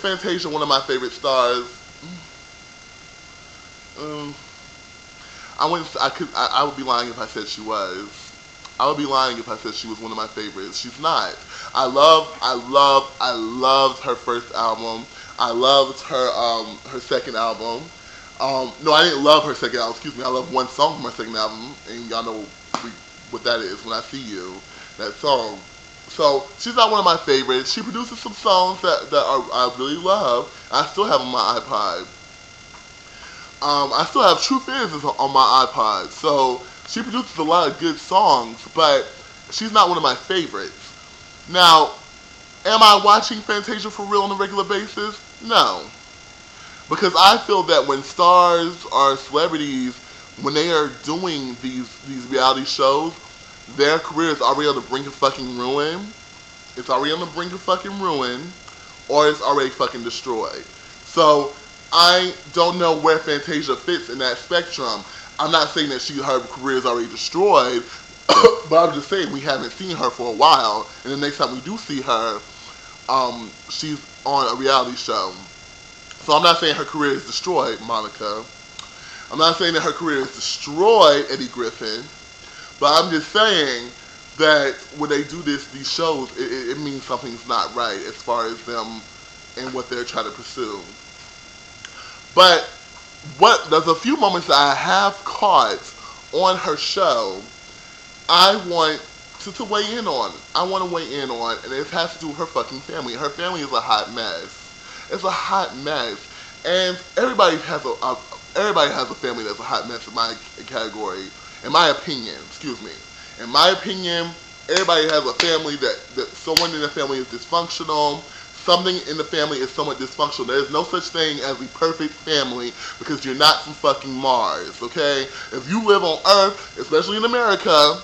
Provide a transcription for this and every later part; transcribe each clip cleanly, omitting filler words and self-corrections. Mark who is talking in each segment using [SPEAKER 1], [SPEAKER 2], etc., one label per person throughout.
[SPEAKER 1] Fantasia one of my favorite stars? Um, I wouldn't. I would be lying if I said she was. I would be lying if I said she was one of my favorites. She's not. I loved her first album. I loved her second album. No, I didn't love her second album. Excuse me. I love one song from her second album, and y'all know what that is. When I See You, that song. So she's not one of my favorites. She produces some songs I really love. I still have on my iPod. I still have Truth Is on my iPod. So she produces a lot of good songs, but she's not one of my favorites. Now, am I watching Fantasia For Real on a regular basis? No. Because I feel that when stars or celebrities, when they are doing these reality shows, their career is already on the brink of fucking ruin. It's already on the brink of fucking ruin, or it's already fucking destroyed. So I don't know where Fantasia fits in that spectrum. I'm not saying that her career is already destroyed, but I'm just saying we haven't seen her for a while, and the next time we do see her, she's on a reality show. So I'm not saying her career is destroyed, Monica. I'm not saying that her career is destroyed, Eddie Griffin, but I'm just saying that when they do these shows, it means something's not right as far as them and what they're trying to pursue. But there's a few moments that I have caught on her show I want to weigh in on. I want to weigh in on, and it has to do with her fucking family. Her family is a hot mess. It's a hot mess, and everybody has a family that's a hot mess in my category. In my opinion, excuse me. In my opinion, everybody has a family that someone in the family is dysfunctional. Something in the family is somewhat dysfunctional. There is no such thing as the perfect family because you're not from fucking Mars, okay? If you live on Earth, especially in America,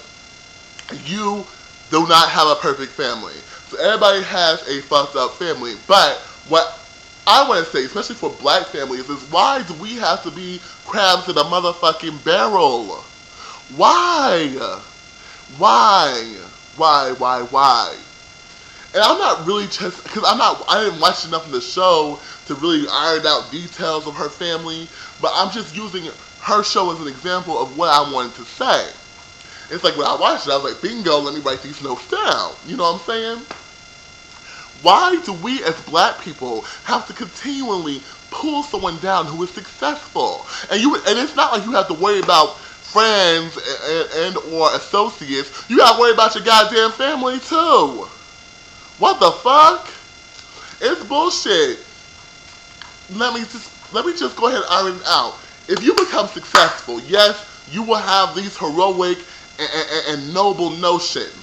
[SPEAKER 1] you do not have a perfect family. So everybody has a fucked up family. But what I want to say, especially for black families, is why do we have to be crabs in a motherfucking barrel? Why? Why? And I'm not really just, because I didn't watch enough of the show to really iron out details of her family, but I'm just using her show as an example of what I wanted to say. It's like when I watched it, I was like, bingo, let me write these notes down. You know what I'm saying? Why do we as black people have to continually pull someone down who is successful? And it's not like you have to worry about friends and or associates. You gotta worry about your goddamn family too. What the fuck? It's bullshit. Let me just go ahead and iron it out. If you become successful, yes, you will have these heroic and noble notions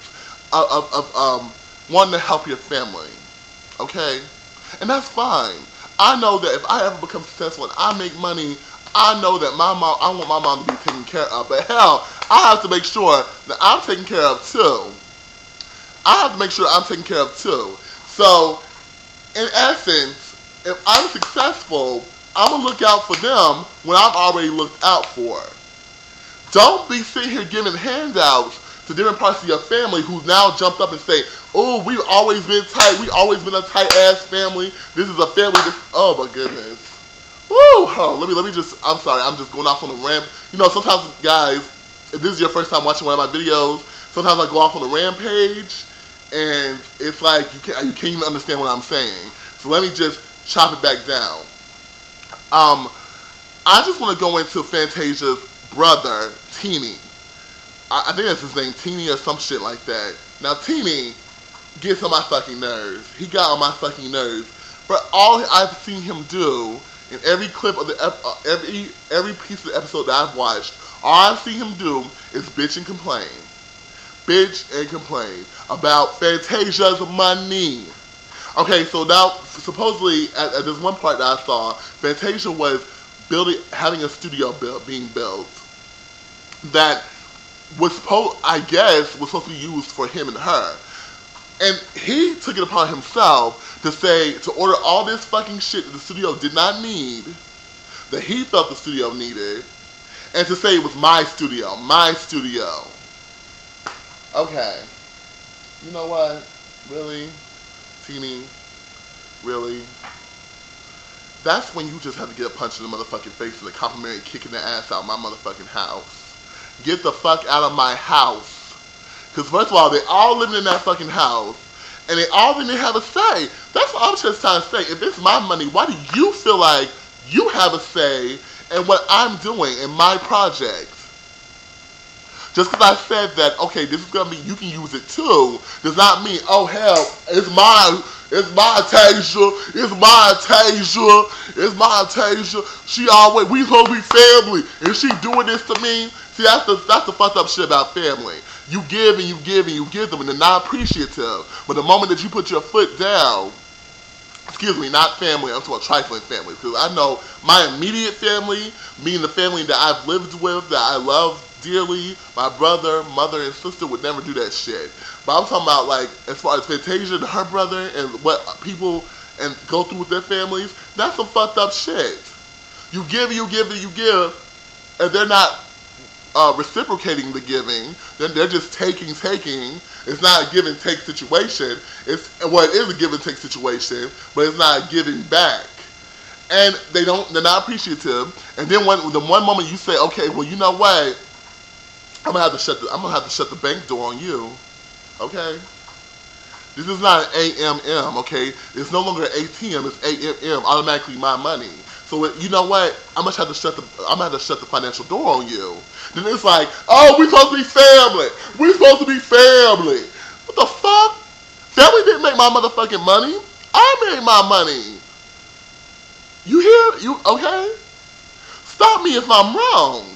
[SPEAKER 1] of wanting to help your family. Okay? And that's fine. I know that if I ever become successful and I make money, I know that I want my mom to be taken care of. But hell, I have to make sure that I'm taken care of too. I have to make sure I'm taken care of too. So, in essence, if I'm successful, I'm going to look out for them when I'm already looked out for. Don't be sitting here giving handouts to different parts of your family who now jumped up and say, oh, we've always been tight. We've always been a tight-ass family. This is a family. Oh, my goodness. Woo! Oh, let me just, I'm sorry. I'm just going off on a ramp. You know, sometimes, guys, if this is your first time watching one of my videos, sometimes I go off on a rampage, and it's like you can't even understand what I'm saying. So let me just chop it back down. I just want to go into Fantasia's brother, Teeny. I think that's his name, Teeny or some shit like that. Now, Teeny gets on my fucking nerves. He got on my fucking nerves. For all I've seen him do in every clip of every piece of the episode that I've watched, all I've seen him do is bitch and complain. Bitch and complain about Fantasia's money. Okay, so now, supposedly, at this one part that I saw, Fantasia was having a studio being built that was supposed to be used for him and her. And he took it upon himself to order all this fucking shit that the studio did not need, that he felt the studio needed, and to say it was my studio. Okay. You know what? Really? Teeny? Really? that's when you just have to get a punch in the motherfucking face and a complimentary kicking the ass out of my motherfucking house. Get the fuck out of my house. Because first of all, they all living in that fucking house, and they all didn't have a say. That's what I'm just trying to say. If it's my money, why do you feel like you have a say in what I'm doing in my project? Just because I said that, okay, this is going to be, you can use it too, does not mean, oh hell, it's my Tasia, it's my Tasia, she always, we supposed to be family, and she doing this to me. See, that's the fucked up shit about family. You give and you give and you give them, and they're not appreciative. But the moment that you put your foot down, excuse me, not family, I'm talking about trifling family, because I know my immediate family, meaning the family that I've lived with, that I love dearly, my brother, mother, and sister would never do that shit. But I'm talking about, like, as far as Fantasia and her brother and what people and go through with their families, that's some fucked up shit. You give, and they're not reciprocating the giving. They're just taking. It's not a give and take situation. It is a give and take situation, but it's not a giving back. And they're not appreciative. And then the one moment you say, okay, well, you know what? I'm gonna have to shut the bank door on you. Okay? This is not an AMM, okay? It's no longer an ATM, it's AMM, automatically my money. So you know what? I'm gonna have to shut the financial door on you. Then it's like, oh, we supposed to be family. We supposed to be family. What the fuck? Family didn't make my motherfucking money. I made my money. You hear? You okay? Stop me if I'm wrong.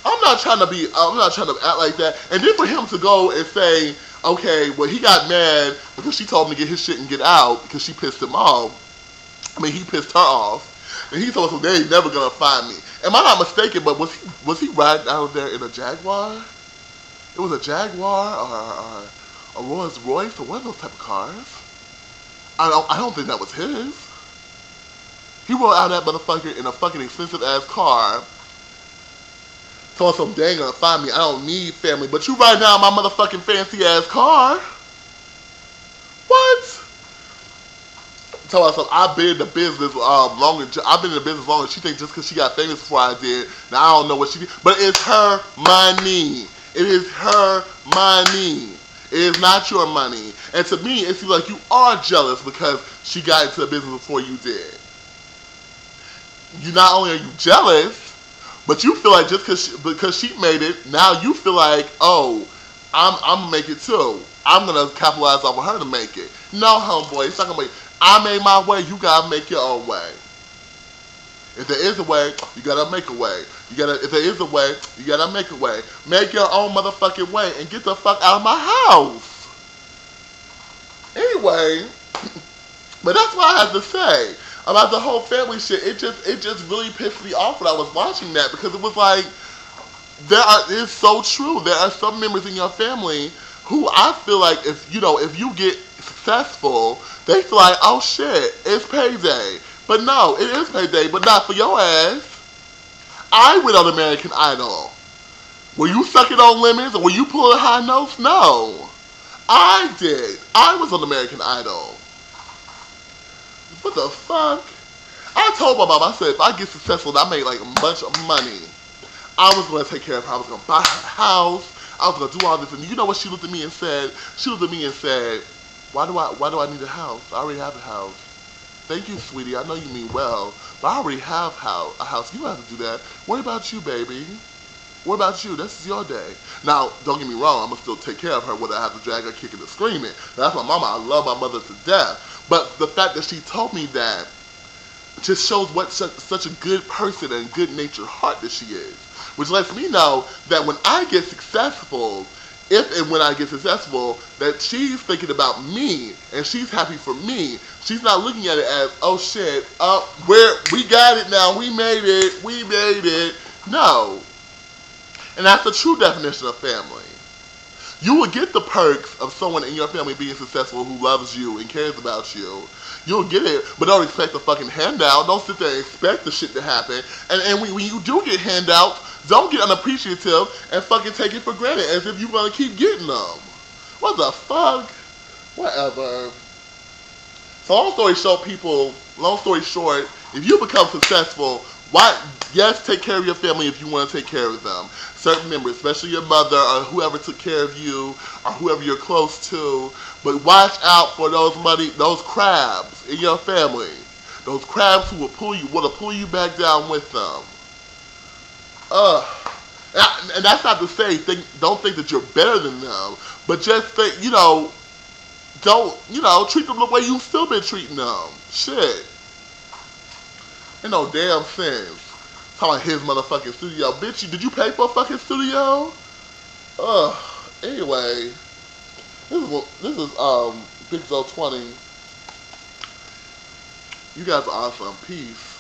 [SPEAKER 1] I'm not trying to act like that. And then for him to go and say, okay, well, he got mad because she told him to get his shit and get out because she pissed him off. I mean, he pissed her off. And he told us, they ain't never gonna find me. Am I not mistaken, but was he riding out there in a Jaguar? It was a Jaguar or a Rolls Royce or one of those type of cars. I don't think that was his. He rode out that motherfucker in a fucking expensive ass car. Told some they ain't gonna find me. I don't need family. But you ride down my motherfucking fancy ass car. What? Tell us, I've been in the business longer. I've been in the business longer. She thinks just because she got famous before I did, now I don't know what she did. But it's her money. It is her money. It is not your money. And to me, it seems like you are jealous because she got into the business before you did. You not only are you jealous, but you feel like just because she made it, now you feel like, oh, I'm gonna make it too. I'm gonna capitalize off of her to make it. No, homeboy, it's not gonna make. I made my way. You gotta make your own way. If there is a way, you gotta make a way. If there is a way, you gotta make a way. Make your own motherfucking way and get the fuck out of my house. Anyway, but that's what I have to say about the whole family shit. It just really pissed me off when I was watching that, because it was like, it's so true. There are some members in your family who I feel like if you get successful, they feel like, oh shit, it's payday. But no, it is payday, but not for your ass. I went on American Idol. Were you sucking on lemons or were you pulling high notes? No. I did. I was on American Idol. What the fuck? I told my mom, I said, if I get successful and I make like a bunch of money, I was going to take care of her. I was going to buy her house. I was going to do all this. And you know what she looked at me and said? She looked at me and said, why do I need a house? I already have a house. Thank you, sweetie. I know you mean well, but I already have a house. You don't have to do that. What about you, baby? What about you? This is your day. Now, don't get me wrong. I'm going to still take care of her whether I have to drag her kicking and screaming. That's my mama. I love my mother to death. But the fact that she told me that just shows what such a good person and good-natured heart that she is. Which lets me know that when I get successful, if and when I get successful, that she's thinking about me and she's happy for me. She's not looking at it as, oh shit, we got it now, we made it. No. And that's the true definition of family. You will get the perks of someone in your family being successful who loves you and cares about you. You'll get it, but don't expect a fucking handout. Don't sit there and expect the shit to happen. And when you do get handouts, don't get unappreciative and fucking take it for granted as if you're gonna keep getting them. What the fuck? Whatever. So long story short, If you become successful, why? Yes, take care of your family if you want to take care of them. Certain members, especially your mother or whoever took care of you or whoever you're close to. But watch out for those crabs in your family. Those crabs who will pull you back down with them. Ugh. And that's not to say don't think that you're better than them, but just think, don't, treat them the way you've still been treating them. Shit. Ain't no damn sense. Talking about his motherfucking studio. Bitch, did you pay for a fucking studio? Ugh. Anyway, this is Big Zo 20. You guys are awesome. Peace.